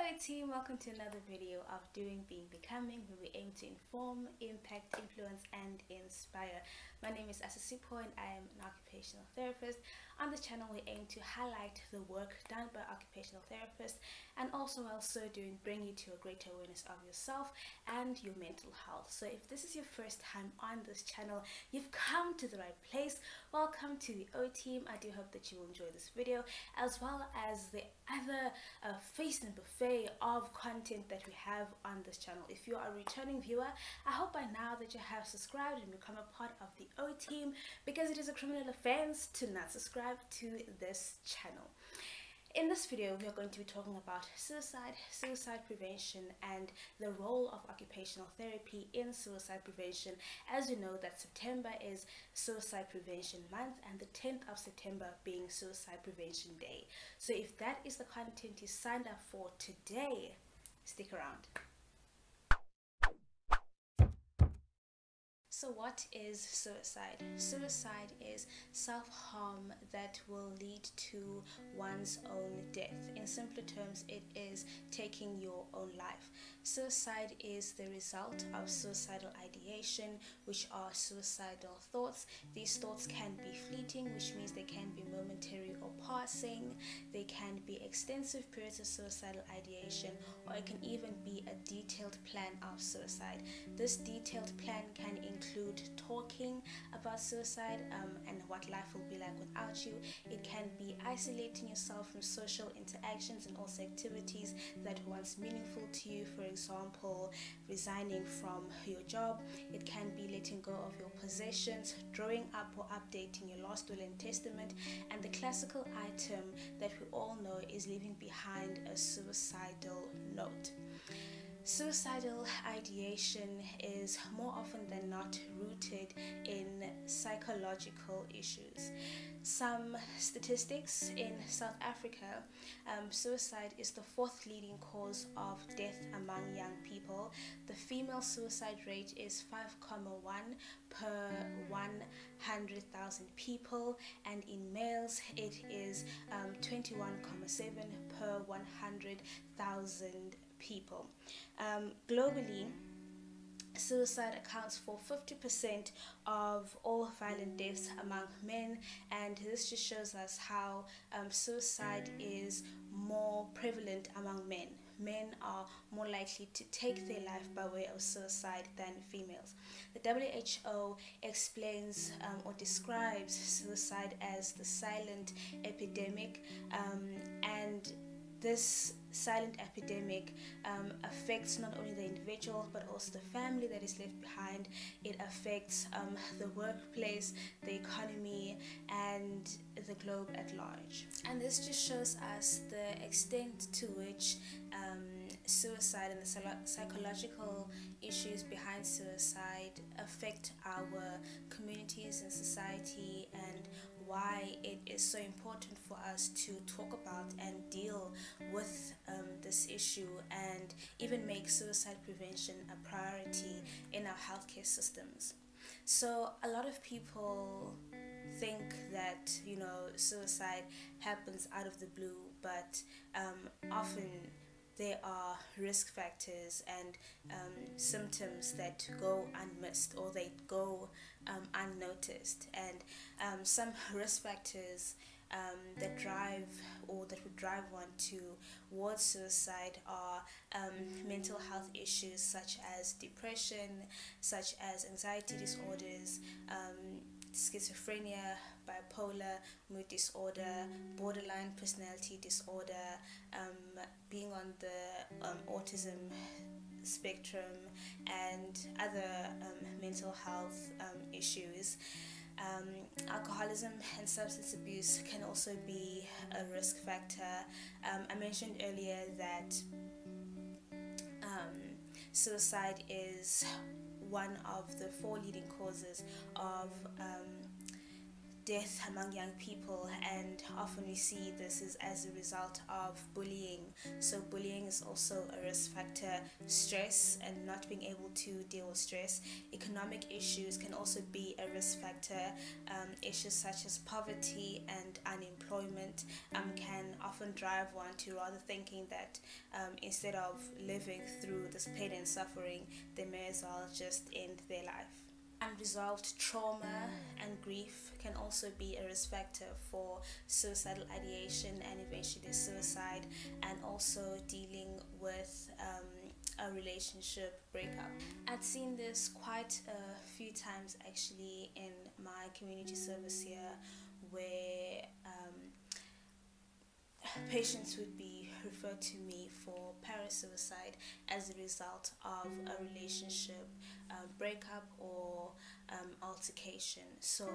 Hello team, welcome to another video of Doing, Being, Becoming, where we aim to inform, impact, influence and inspire. My name is Asisipo and I am an occupational therapist. On this channel we aim to highlight the work done by occupational therapists and also while so doing bring you to a greater awareness of yourself and your mental health. So if this is your first time on this channel, you've come to the right place. Welcome to the O team. I do hope that you will enjoy this video as well as the other feast and buffet of content that we have on this channel. If you are a returning viewer, I hope by now that you have subscribed and become a part of the O team, because it is a criminal offense to not subscribe to this channel. In this video, we are going to be talking about suicide prevention, and the role of occupational therapy in suicide prevention. As you know that September is Suicide Prevention Month and the 10th of September being Suicide Prevention Day. So if that is the content you signed up for today, stick around. So what is suicide? Suicide is self-harm that will lead to one's own death. In simpler terms, it is taking your own life. Suicide is the result of suicidal ideation, which are suicidal thoughts. These thoughts can be fleeting, which means they can be momentary or passing. They can be extensive periods of suicidal ideation, or it can even be a detailed plan of suicide. This detailed plan can include talking about suicide and what life will be like without you. It can be isolating yourself from social interactions and also activities that were once meaningful to you. For example, resigning from your job. It can be letting go of your possessions, drawing up or updating your last will and testament, and the classical item that we all know is leaving behind a suicidal note. Suicidal ideation is more often than not rooted in psychological issues. Some statistics: in South Africa, suicide is the 4th leading cause of death among young people. The female suicide rate is 5.1 per 100,000 people, and in males it is 21.7 per 100,000 people. Globally, suicide accounts for 50% of all violent deaths among men, and this just shows us how suicide is more prevalent among men. Men are more likely to take their life by way of suicide than females. The WHO explains or describes suicide as the silent epidemic, and this silent epidemic affects not only the individual but also the family that is left behind. It affects the workplace, the economy, and the globe at large. And this just shows us the extent to which suicide and the psychological issues behind suicide affect our communities and society, and why it is so important for us to talk about and deal with this issue, and even make suicide prevention a priority in our healthcare systems. So a lot of people think that, you know, suicide happens out of the blue, but often there are risk factors and symptoms that go unmissed, or they go unnoticed, and some risk factors that drive, or that would drive one towards suicide, are mental health issues such as depression, such as anxiety disorders, schizophrenia, bipolar, mood disorder, borderline personality disorder, being on the autism spectrum, and other mental health issues. Alcoholism and substance abuse can also be a risk factor. I mentioned earlier that suicide is one of the 4 leading causes of death among young people, and often we see this is as a result of bullying. So bullying is also a risk factor. Stress and not being able to deal with stress. Economic issues can also be a risk factor. Issues such as poverty and unemployment can often drive one to rather thinking that instead of living through this pain and suffering, they may as well just end their life. Unresolved trauma and grief can also be a risk factor for suicidal ideation and eventually suicide, and also dealing with a relationship breakup. I've seen this quite a few times actually in my community service here, where patients would be referred to me for parasuicide as a result of a relationship breakup or altercation. So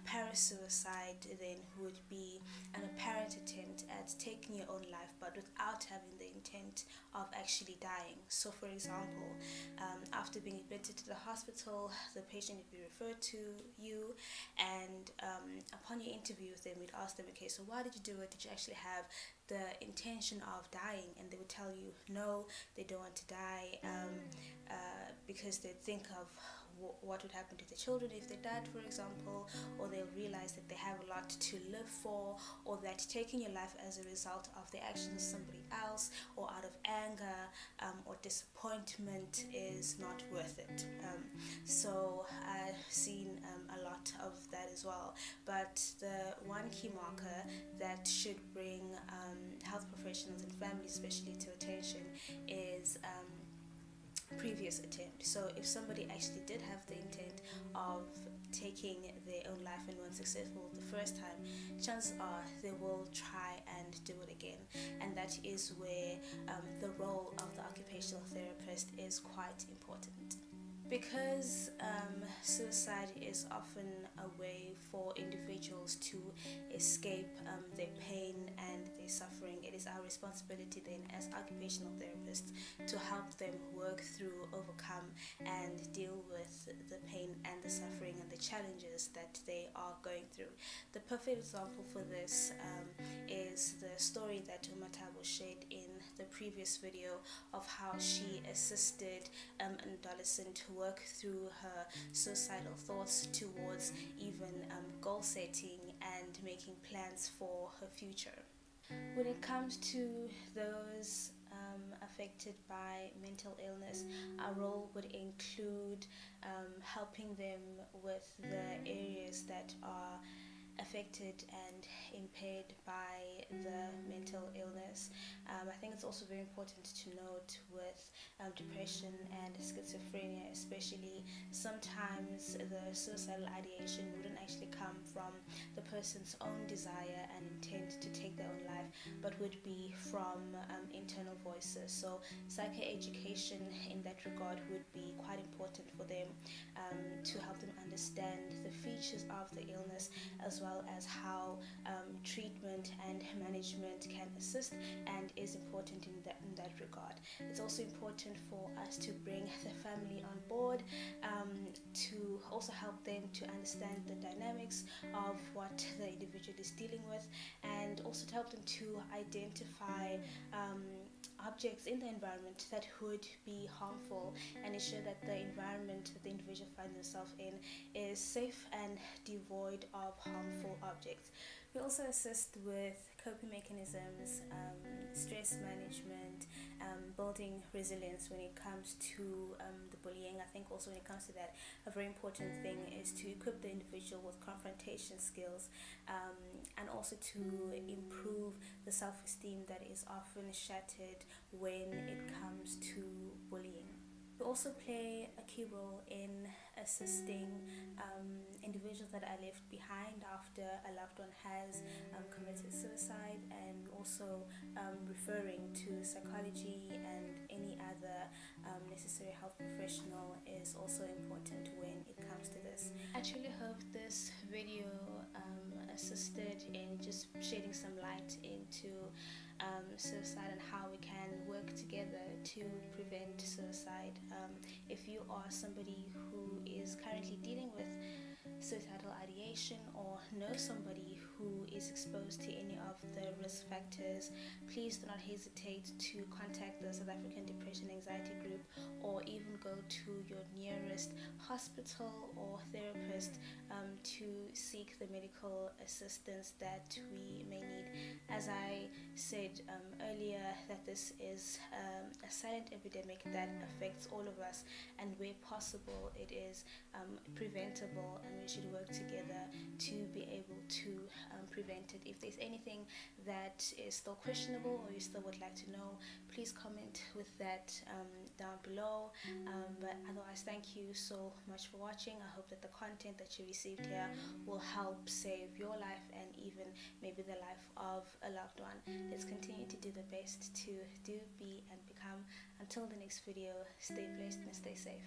parasuicide then would be an apparent attempt at taking your own life, but without having the intent of actually dying. So for example, after being admitted to the hospital, the patient would be referred to you, and upon your interview with them, we'd ask them, okay, so why did you do it? Did you actually have the intention of dying? And they would tell you no, they don't want to die, because they think of what would happen to the children if they died, for example, or they'll realize that they have a lot to live for, or that taking your life as a result of the actions of somebody else or out of anger or disappointment is not worth it. So I've seen a lot of that as well. But the one key marker that should bring health professionals and families especially to attention is previous attempt. So if somebody actually did have the intent of taking their own life and weren't successful the first time, chances are they will try and do it again. And that is where the role of the occupational therapist is quite important. Because suicide is often a way for individuals to escape their pain and their suffering, it is our responsibility then as occupational therapists to help them work through, overcome, and deal with the pain and the suffering and the challenges that they are going through. The perfect example for this is the story that Umatabo shared in the previous video of how she assisted an adolescent work through her suicidal thoughts towards even goal setting and making plans for her future. When it comes to those affected by mental illness, our role would include helping them with the areas that are affected and impaired by the mental illness. I think it's also very important to note with depression and schizophrenia especially, sometimes the suicidal ideation wouldn't actually come from the person's own desire and intent to take their own life, but would be from internal voices. So psychoeducation in that regard would be quite important for them, to help them understand the features of the illness, as well as how treatment and management can assist and is important in that regard. It's also important for us to bring the family on board, to also help them to understand the dynamics of what the individual is dealing with, and also to help them to identify objects in the environment that would be harmful, and ensure that the environment that the individual finds themselves in is safe and devoid of harmful objects. We also assist with coping mechanisms, stress management, building resilience when it comes to the bullying. I think also when it comes to that, a very important thing is to equip the individual with confrontation skills, and also to improve the self-esteem that is often shattered when it comes to bullying. We also play a key role in assisting individuals that are left behind after a loved one has committed suicide, and also referring to psychology and any other necessary health professional is also important when it comes to this. I truly hope this video assisted in just shedding some light into suicide and how we can work together to prevent suicide. If you are somebody who is currently dealing with suicidal ideation or know somebody who is exposed to any of the risk factors, please do not hesitate to contact the South African Depression Anxiety Group, or even go to your nearest hospital or therapist to seek the medical assistance that we may need. As I said earlier, that this is a silent epidemic that affects all of us, and where possible it is preventable, and we should work together to be able to prevent it. If there's anything that is still questionable or you still would like to know, please comment with that down below. But otherwise, thank you so much for watching. I hope that the content that you received here will help save your life and even maybe the life of a loved one. Let's continue to do the best to do, be, and become. Until the next video, stay blessed and stay safe.